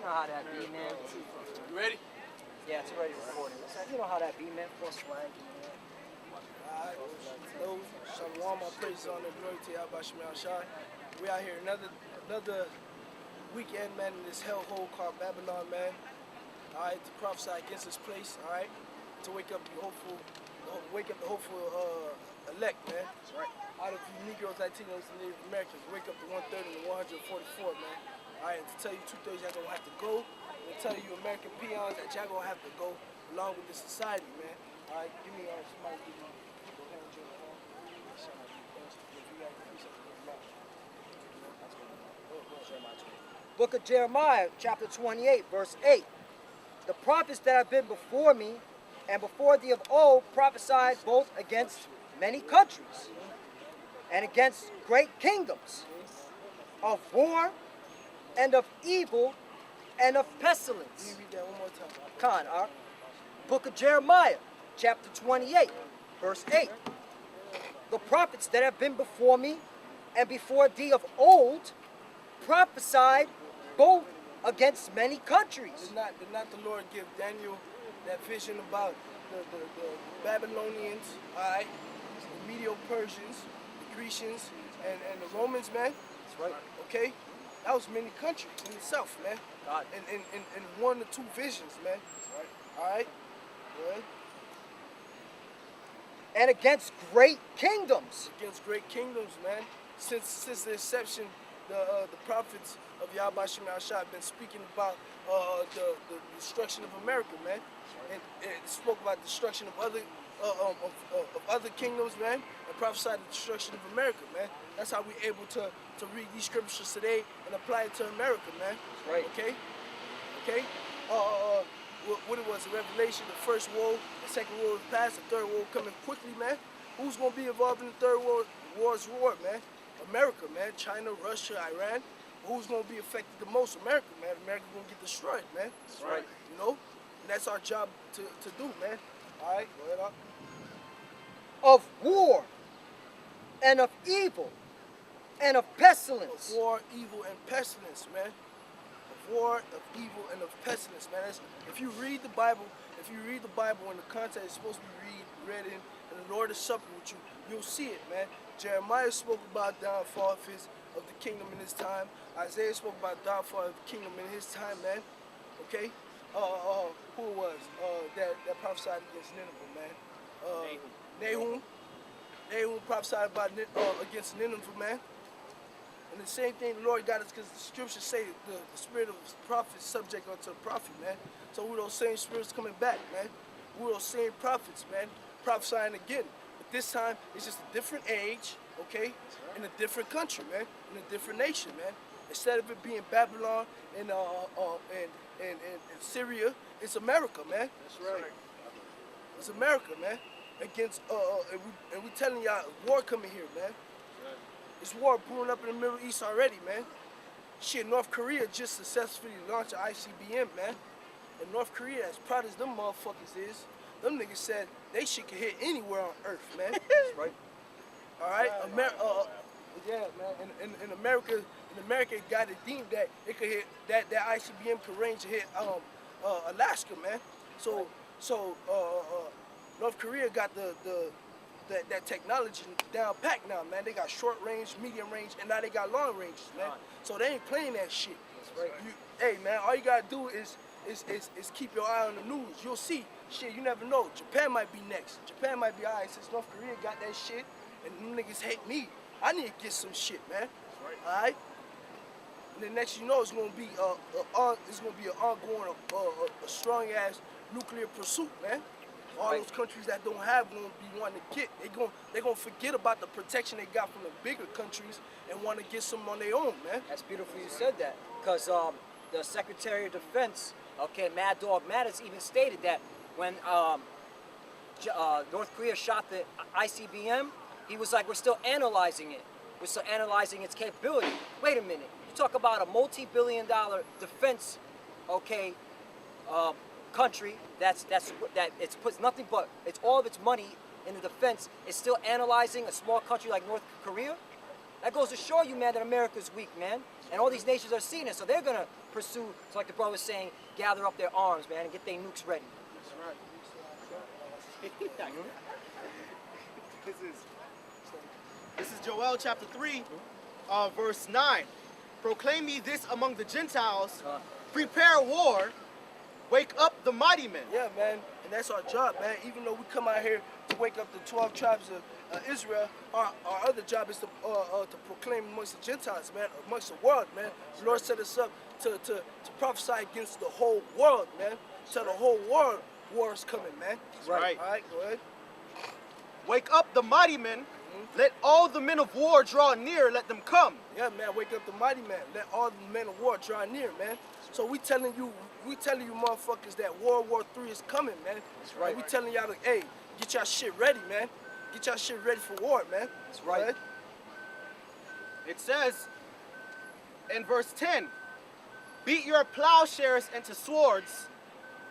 know how that be, man. You ready? Yeah, it's already recording. You know how that be, man. False flag. Alright, hello, Shalom, my praises on the glory to Yahawashi. We out here another weekend, man, in this hellhole called Babylon, man. Alright, to prophesy against this place, alright, to wake up the hopeful elect, man. That's right. Out of you Negroes, Latinos, and Native Americans, wake up the 130 and the 144, man. Alright, to tell you 2 days y'all gonna have to go, and tell you American peons that y'all gonna have to go along with this society, man. Alright, give me somebody give me. Book of Jeremiah, chapter 28, verse 8. The prophets that have been before me and before thee of old prophesied both against many countries and against great kingdoms, of war and of evil and of pestilence. Read that one more time. Khan, Book of Jeremiah, chapter 28, verse 8. The prophets that have been before me and before thee of old prophesied both against many countries. Did not the Lord give Daniel that vision about the Babylonians, alright, the Medo-Persians, the Grecians, and the Romans, man? That's right. Okay? That was many countries in itself, man. God. And one or two visions, man. That's right. Alright? Good. And against great kingdoms. Against great kingdoms, man. Since the inception, the prophets of Yahawashi have been speaking about the destruction of America, man, and spoke about the destruction of other kingdoms, man, and prophesied the destruction of America, man. That's how we're able to read these scriptures today and apply it to America, man. That's right. Okay. Okay. What it was, a revelation, the first war, the second war was past, the third war coming quickly, man. Who's gonna be involved in the third war's war, man? America, man. China, Russia, Iran. Who's gonna be affected the most? America, man. America gonna get destroyed, man. That's right. You know? And that's our job to do, man. Alright, go ahead up. Of war and of evil and of pestilence. Of war, evil, and pestilence, man. Of war, of evil, and of pestilence, man. If you read the Bible, in the context it's supposed to be read in, and the Lord is supping with you, you'll see it, man. Jeremiah spoke about downfall of the kingdom in his time. Isaiah spoke about downfall of the kingdom in his time, man. Okay? Who it was that prophesied against Nineveh, man? Nahum prophesied about against Nineveh, man. And the same thing the Lord got us, because the scriptures say the spirit of the prophet is subject unto the prophet, man. So we're those same spirits coming back, man. We're those same prophets, man, prophesying again. But this time, it's just a different age, okay, in a different country, man, in a different nation, man. Instead of it being Babylon and Syria, it's America, man. That's right. It's America, man. Against and we telling y'all war coming here, man. It's war brewing up in the Middle East already, man. Shit, North Korea just successfully launched an ICBM, man. And North Korea, as proud as them motherfuckers is, them niggas said they shit can hit anywhere on Earth, man. That's right. All right, yeah, man. In America, got it deemed that it could hit that ICBM could range to hit Alaska, man. So North Korea got that technology down packed now, man. They got short range, medium range, and now they got long ranges, man. So they ain't playing that shit. That's right. Hey, man, all you gotta do is keep your eye on the news. You'll see. Shit, you never know. Japan might be next. Japan might be alright since North Korea got that shit, and them niggas hate me. I need to get some shit, man. Alright. And then next you know, it's gonna be an ongoing, a strong ass nuclear pursuit, man. All those countries that don't have gonna be wanting to get. They gonna forget about the protection they got from the bigger countries and want to get some on their own, man. That's beautiful you said that, because the Secretary of Defense, okay, Mad Dog Mattis, even stated that when North Korea shot the ICBM, he was like, we're still analyzing it. We're still analyzing its capability. Wait a minute. You talk about a multi-billion-dollar defense, okay, country that it's puts nothing but it's all of its money in the defense. It's still analyzing a small country like North Korea. That goes to show you, man, that America's weak, man. And all these nations are seeing it, so they're gonna pursue, so like the brother was saying, gather up their arms, man, and get their nukes ready. That's right. This is Joel chapter 3, verse 9. Proclaim ye this among the Gentiles, prepare war, wake up the mighty men. Yeah, man, and that's our job, man. Even though we come out here to wake up the 12 tribes of Israel, our other job is to proclaim amongst the Gentiles, man, amongst the world, man. The Lord set us up to prophesy against the whole world, man. Tell the whole world war is coming, man. Right. All right, go ahead. Wake up the mighty men. Let all the men of war draw near. Let them come. Yeah, man, wake up the mighty man. Let all the men of war draw near, man. So we telling you motherfuckers that World War III is coming, man. That's right. And we telling y'all, like, hey, get y'all shit ready, man. Get y'all shit ready for war, man. That's right. Right? It says in verse 10, beat your plowshares into swords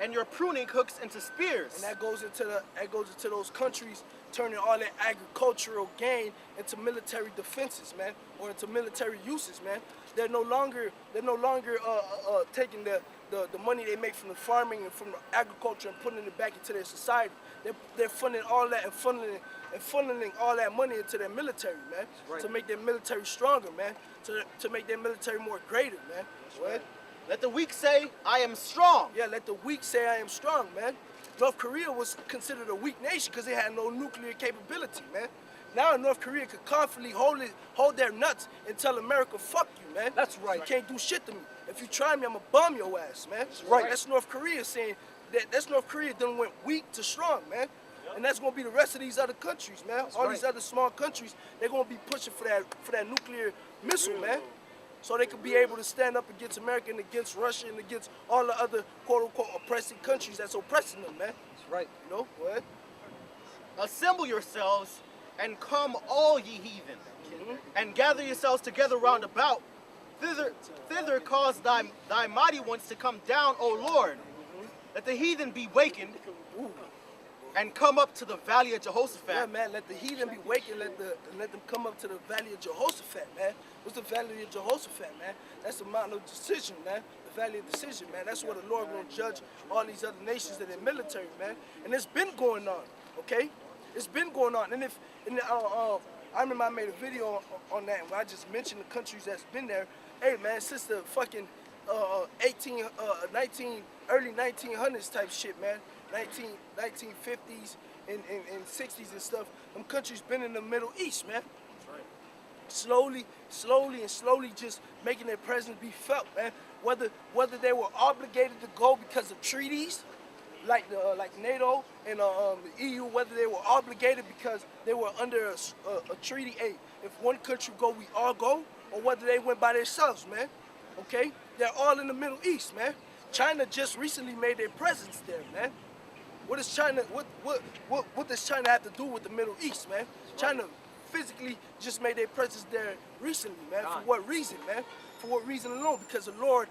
and your pruning hooks into spears. And that goes into those countries turning all their agricultural gain into military defenses, man, or into military uses, man. They're no longer taking the money they make from the farming and from the agriculture and putting it back into their society. They're funding all that and funneling all that money into their military, man, right. to make their military stronger, man, to make their military more greater, man. Right? Let the weak say, I am strong. Yeah, let the weak say I am strong, man. North Korea was considered a weak nation because they had no nuclear capability, man. Now North Korea could confidently hold their nuts and tell America, fuck you, man. That's right. You can't do shit to me. If you try me, I'm gonna bomb your ass, man. That's right. That's North Korea saying that's North Korea done went weak to strong, man. And that's gonna be the rest of these other countries, man. That's all right. these other small countries, they're gonna be pushing for that nuclear missile, man. So they could be able to stand up against America and against Russia and against all the other quote-unquote oppressing countries that's oppressing them, man. That's right. You know, go ahead. Assemble yourselves and come all ye heathen, and gather yourselves together round about. Thither cause thy mighty ones to come down, O Lord. Let the heathen be wakened and come up to the valley of Jehoshaphat. Yeah, man, let the heathen be wakened, let them come up to the valley of Jehoshaphat, man. What's the valley of Jehoshaphat, man? That's the mountain of decision, man. The valley of decision, man. That's where the Lord gonna judge all these other nations that are military, man. And it's been going on, okay? It's been going on. And I remember I made a video on that where I just mentioned the countries that's been there. Hey, man, since the fucking early 1900s type shit, man. 1950s and 60s and stuff. Them countries been in the Middle East, man. Slowly just making their presence be felt, man. Whether they were obligated to go because of treaties, like NATO and the EU, whether they were obligated because they were under a treaty. Hey, if one country go, we all go, or whether they went by themselves, man. Okay, they're all in the Middle East, man. China just recently made their presence there, man. What does China have to do with the Middle East, man? China physically just made their presence there recently, man. For what reason, man? For what reason alone? Because the Lord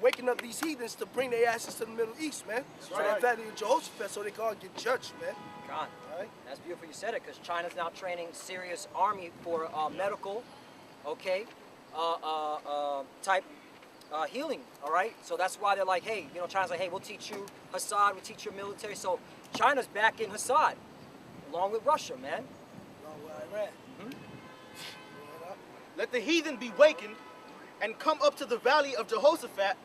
waking up these heathens to bring their asses to the Middle East, man. So that valley of Jehoshaphat, so they can all get judged, man. God, Right. that's beautiful you said it, because China's now training serious army for medical, okay, type healing, all right? So that's why they're like, hey, you know, China's like, hey, we'll teach you Hassad, we'll teach your military. So China's back in Hassad, along with Russia, man. Along with Iran. Let the heathen be wakened and come up to the valley of Jehoshaphat,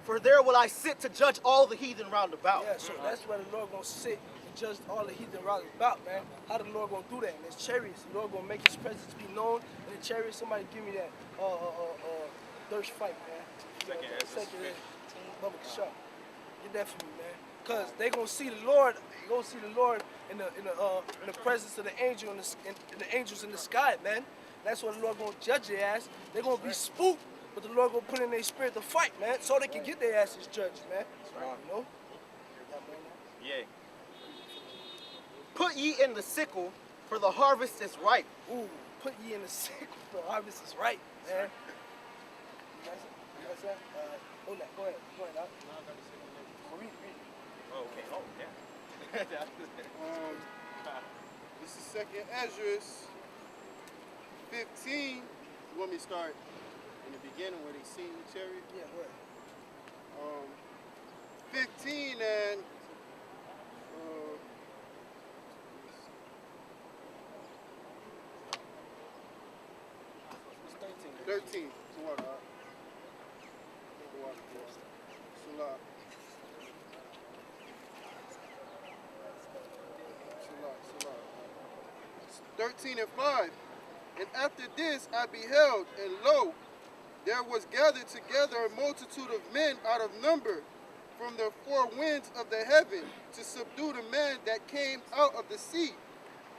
for there will I sit to judge all the heathen round about. Yeah, so that's where the Lord gonna sit and judge all the heathen round about, man. How the Lord gonna do that? In his chariots, the Lord gonna make his presence be known. In the chariots, somebody give me that thirst fight, man. Second Bubba Shot. Get that for me, man. Cause they gonna see the Lord. They gonna see the Lord in the presence of the angel and the angels in the sky, man. That's what the Lord gonna judge their ass. They're gonna be spooked, but the Lord gonna put in their spirit to fight, man, so they can get their asses judged, man. You know? Yeah. Put ye in the sickle, for the harvest is ripe. Ooh, put ye in the sickle, for the harvest is right, man. That's that? Hold that. Go ahead. Out. Read it. Oh, okay. Oh, yeah. This is second Ezra's 15, you want me to start in the beginning where they seen the chariot? Yeah, go ahead. 15 and It's 13. 13. Salat. Salat. 13 and 5. And after this I beheld, and lo, there was gathered together a multitude of men out of number from the four winds of the heaven to subdue the man that came out of the sea.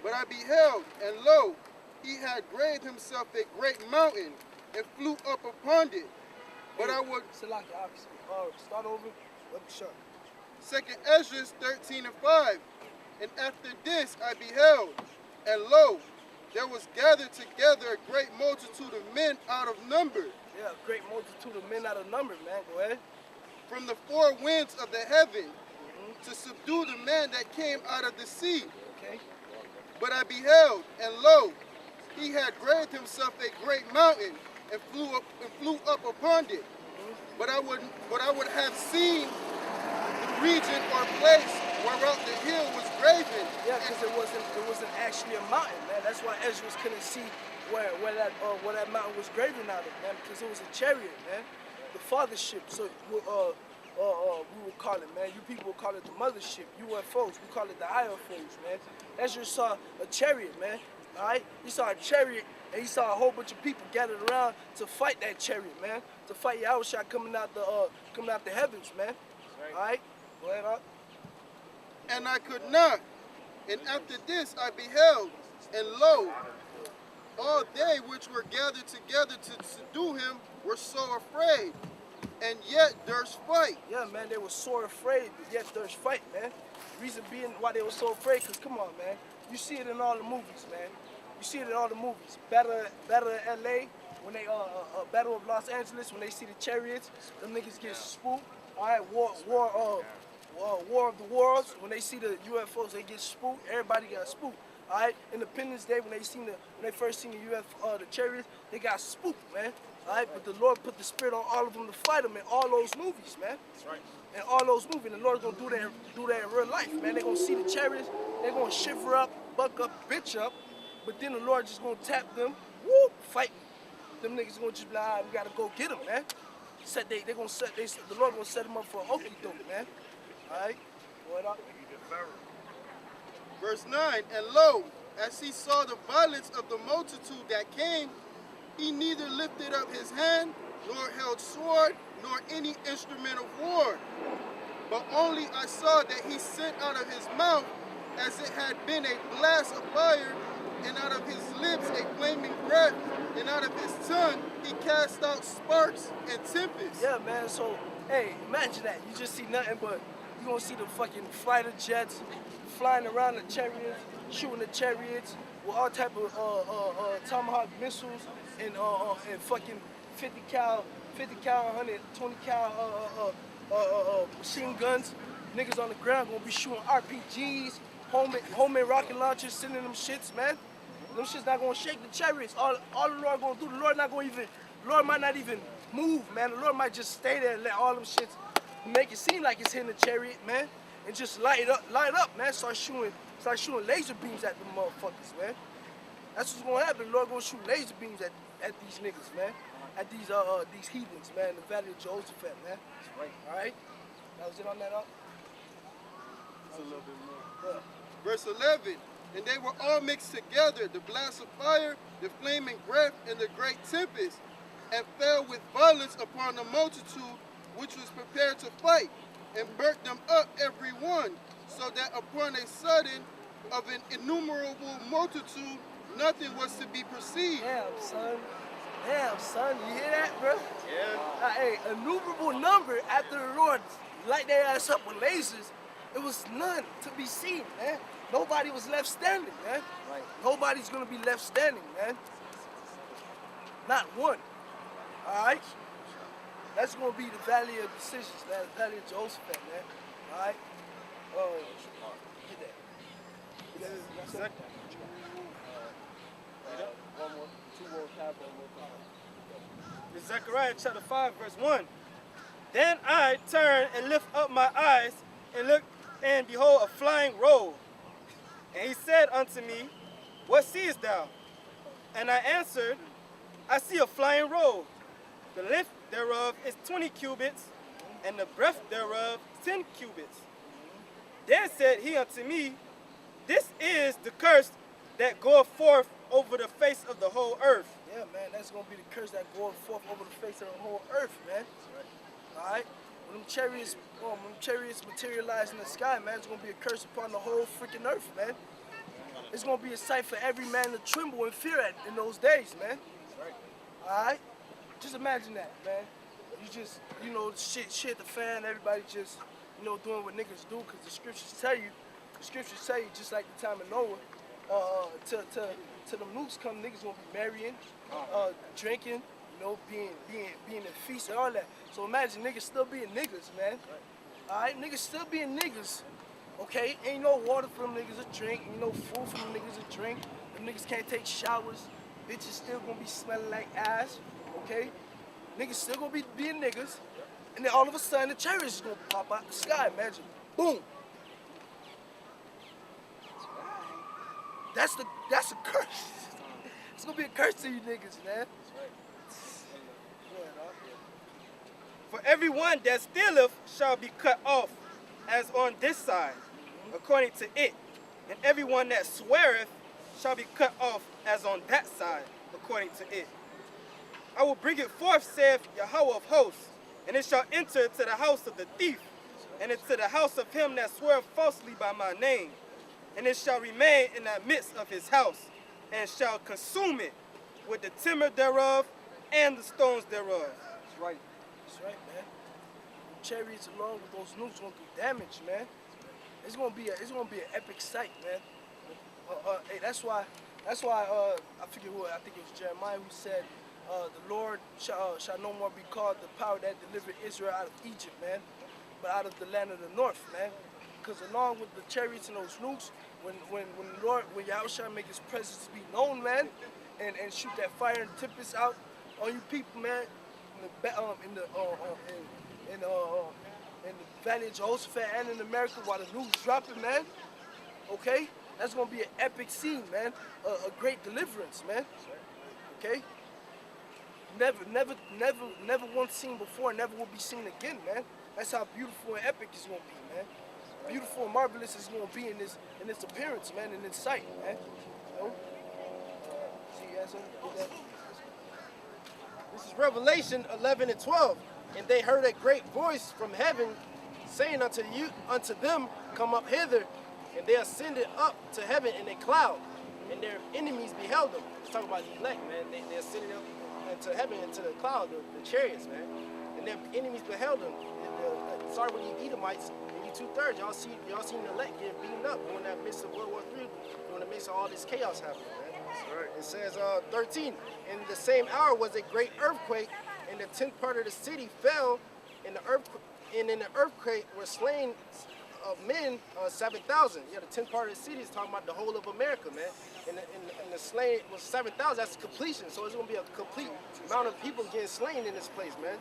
But I beheld, and lo, he had graved himself a great mountain and flew up upon it. But I would... Salaki, obviously. Start over. Let me show. 2nd Ezra 13 and 5. And after this I beheld, and lo, there was gathered together a great multitude of men out of number. Yeah, a great multitude of men out of number, man. Go ahead. From the four winds of the heaven to subdue the man that came out of the sea. Okay. But I beheld, and lo, he had graved himself a great mountain and flew up upon it. But I would have seen the region or place whereof the hill was graven. Yeah, because it wasn't actually a mountain, man. That's why Ezra couldn't see where that mountain was graven out of, man, because it was a chariot, man. The fathership. So we would call it, man. You people would call it the mothership. UFOs. We call it the IFOs, man. Ezra saw a chariot, man. All right, he saw a chariot, and he saw a whole bunch of people gathered around to fight that chariot, man. To fight Yahawashi coming out the heavens, man. All right, go ahead, up. And I could not. And after this I beheld, and lo, all they which were gathered together to subdue him were so afraid, and yet durst fight. Yeah, man, they were so afraid, but yet durst fight, man. Reason being why they were so afraid, because come on, man. You see it in all the movies, man. You see it in all the movies. Battle of LA, when they Battle of Los Angeles, when they see the chariots, them niggas get spooked. All right, War of the Worlds, when they see the UFOs, they get spooked. Everybody got spooked. All right, Independence Day, when they first seen the chariots, they got spooked, man. All right, but the Lord put the spirit on all of them to fight them in all those movies, man. That's right. In all those movies, and the Lord's gonna do that in real life, man. They're gonna see the chariots, they're gonna shiver up, buck up, bitch up, but then the Lord just gonna tap them, whoop, fight me. Them niggas gonna just be like, all right, we gotta go get them, man. The Lord gonna set them up for an okey doke, man. All right, what up? Verse 9, and lo, as he saw the violence of the multitude that came, he neither lifted up his hand, nor held sword, nor any instrument of war. But only I saw that he sent out of his mouth, as it had been a blast of fire, and out of his lips a flaming breath, and out of his tongue he cast out sparks and tempests. Yeah, man, so, hey, imagine that. You just see nothing but, you gonna see the fucking fighter jets flying around the chariots, shooting the chariots with all type of Tomahawk missiles and fucking 50 cal, 120 cal machine guns. Niggas on the ground gonna be shooting RPGs, homemade rocket launchers, sending them shits, man. Them shits not gonna shake the chariots. All the Lord gonna do, the Lord might not even move, man. The Lord might just stay there and let all them shits make it seem like it's hitting the chariot, man, and just light up, man. Start shooting laser beams at them motherfuckers, man. That's what's gonna happen. The Lord gonna shoot laser beams at these niggas, man. At these heathens, man, in the Valley of Jehoshaphat, man. Right. All right. That was it on that up. A little bit more. Verse 11, and they were all mixed together, the blast of fire, the flaming breath, and the great tempest, and fell with violence upon the multitude which was prepared to fight, and burnt them up every one, so that upon a sudden of an innumerable multitude nothing was to be perceived. Damn, son, you hear that, bro? Yeah. Hey, a innumerable number after the Lord light their ass up with lasers, it was none to be seen, man. Nobody was left standing, man. Right. Nobody's gonna be left standing, man. Not one. All right? That's gonna be the Valley of Decisions, man. The Valley of Jehoshaphat, man. All right? Get that. Second. One more. Two world capital, world It's Zechariah chapter 5, verse 1. Then I turned and lift up my eyes and looked, and behold, a flying roll. And he said unto me, What seest thou? And I answered, I see a flying roll. The length thereof is 20 cubits, and the breadth thereof 10 cubits. Then said he unto me, This is the curse that goeth forth over the face of the whole earth. Yeah, man, that's gonna be the curse that goes forth over the face of the whole earth, man. All right, when them chariots materialize in the sky, man, it's gonna be a curse upon the whole freaking earth, man. It's gonna be a sight for every man to tremble and fear at in those days, man. All right, just imagine that, man. You just, you know, shit the fan, everybody just, you know, doing what niggas do, cause the scriptures tell you, just like the time of Noah, till them nukes come, niggas gonna be marrying, drinking, you know, being in feast and all that. So imagine niggas still being niggas, man. Alright, niggas still being niggas. Okay, ain't no water for them niggas to drink, ain't no food for them niggas to drink. Them niggas can't take showers. Bitches still gonna be smelling like ass. Okay, niggas still gonna be being niggas. And then all of a sudden the chariots is gonna pop out the sky. Imagine, boom. That's a curse. It's gonna be a curse to you niggas, man. For everyone that stealeth shall be cut off, as on this side, according to it. And everyone that sweareth shall be cut off, as on that side, according to it. I will bring it forth, saith Yahweh of hosts, and it shall enter to the house of the thief, and into the house of him that sweareth falsely by my name. And it shall remain in the midst of his house, and shall consume it with the timber thereof and the stones thereof. That's right. That's right, man. Them chariots along with those nukes gonna do damage, man. It's gonna be an epic sight, man. Hey, that's why I forget who, I think it was Jeremiah who said, the Lord shall no more be called the power that delivered Israel out of Egypt, man, but out of the land of the north, man. Because along with the chariots and those nukes, when Yahawashi make his presence be known, man, and shoot that fire and tempest out on you people, man, in the Valley of Jehoshaphat and in America while the nukes dropping, man. Okay, that's gonna be an epic scene, man. A great deliverance, man. Okay. Never once seen before, never will be seen again, man. That's how beautiful and epic it's gonna be, man. Beautiful and marvelous is gonna be in its appearance, man, in its sight, man. You know? See, you guys understand that? This is Revelation 11 and 12. And they heard a great voice from heaven saying unto them, Come up hither. And they ascended up to heaven in a cloud, and their enemies beheld them. It's talking about the elect, man. They ascended up into heaven, into the cloud, the chariots, man. And their enemies beheld them. And sorry with you Edomites, and you 2/3, y'all seen the elect getting beaten up during that midst of World War III, during the midst of all this chaos happening, man. Right. It says 13, in the same hour was a great earthquake, and the 10th part of the city fell, and in the earthquake were slain of men 7,000. Yeah, the 10th part of the city is talking about the whole of America, man. And the slain was 7,000. That's completion. So it's gonna be a complete amount of people getting slain in this place, man.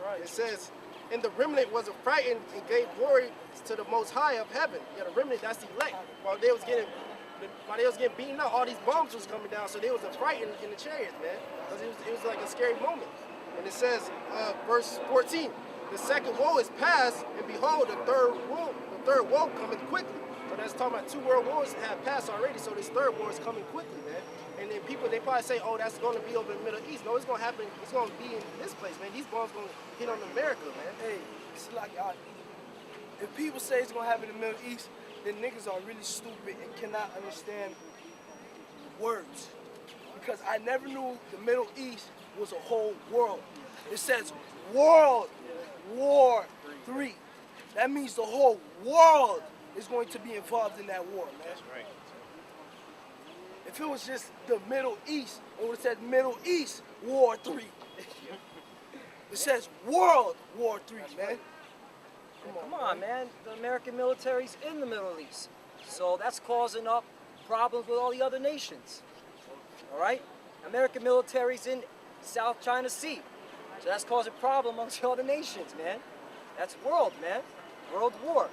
Right. It says, and the remnant was affrighted and gave glory to the Most High of heaven. Yeah, the remnant, that's the elect. While they was getting beaten up, all these bombs was coming down, so they was affrighted in the chariots, man. Because it was like a scary moment. And it says, verse 14, the second woe is past, and behold, the third woe coming quickly. So that's talking about 2 world wars have passed already, so this third war is coming quickly, man. And then people, they probably say, oh, that's going to be over in the Middle East. No, it's going to happen, it's going to be in this place, man. These bombs going to hit on America, man. Hey, it's like, if people say it's going to happen in the Middle East, then niggas are really stupid and cannot understand words. Because I never knew the Middle East was a whole world. It says World War III. That means the whole world is going to be involved in that war, man. That's right. If it was just the Middle East, it would have said Middle East War III. It says World War III, man. Come on, man. The American military's in the Middle East. So that's causing up problems with all the other nations. All right? American military's in South China Sea. So that's causing problem amongst all the nations, man. That's world, man. World war.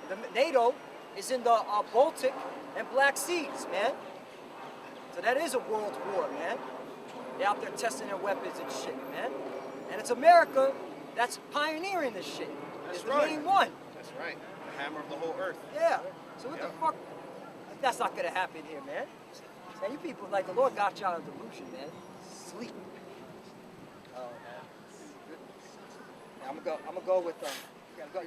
The NATO is in the Baltic and Black Seas, man. So that is a world war, man. They're out there testing their weapons and shit, man. And it's America that's pioneering this shit. It's the main one. That's right. The hammer of the whole earth. Yeah. So what the fuck? That's not gonna happen here, man. Man, you people, like, the Lord got you out of delusion, man. Sleep. Oh, man. Yeah, I'm gonna go with you gotta go.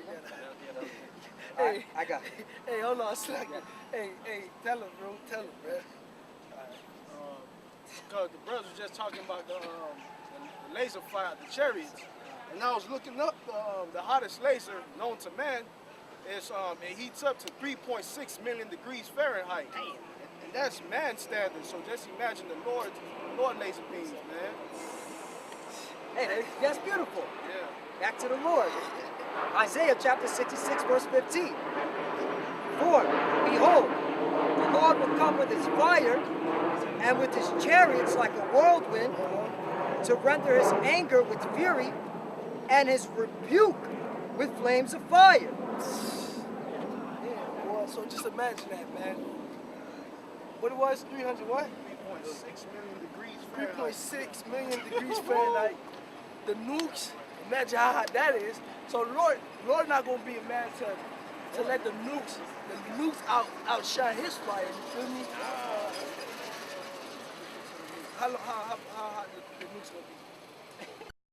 Hey, I got it. Hey, hold on a second. Hey, tell him, bro. Tell him, man. Because the brothers were just talking about the laser fire, the Chariots. And I was looking up the hottest laser known to man. It heats up to 3.6 million degrees Fahrenheit. And that's man standard. So just imagine the Lord laser beams, man. Hey, that's beautiful. Yeah. Back to the Lord. Isaiah chapter 66, verse 15. For, behold, the Lord will come with his fire and with his chariots like a whirlwind to render his anger with fury and his rebuke with flames of fire. Yeah, boy, so just imagine that, man. What it was, 300 what? 3.6 million degrees Fahrenheit. 3.6 million degrees Fahrenheit. The nukes, imagine how hot that is. So Lord not gonna be a man to let the nukes outshine his fire. You feel me? How hot the nukes gonna be?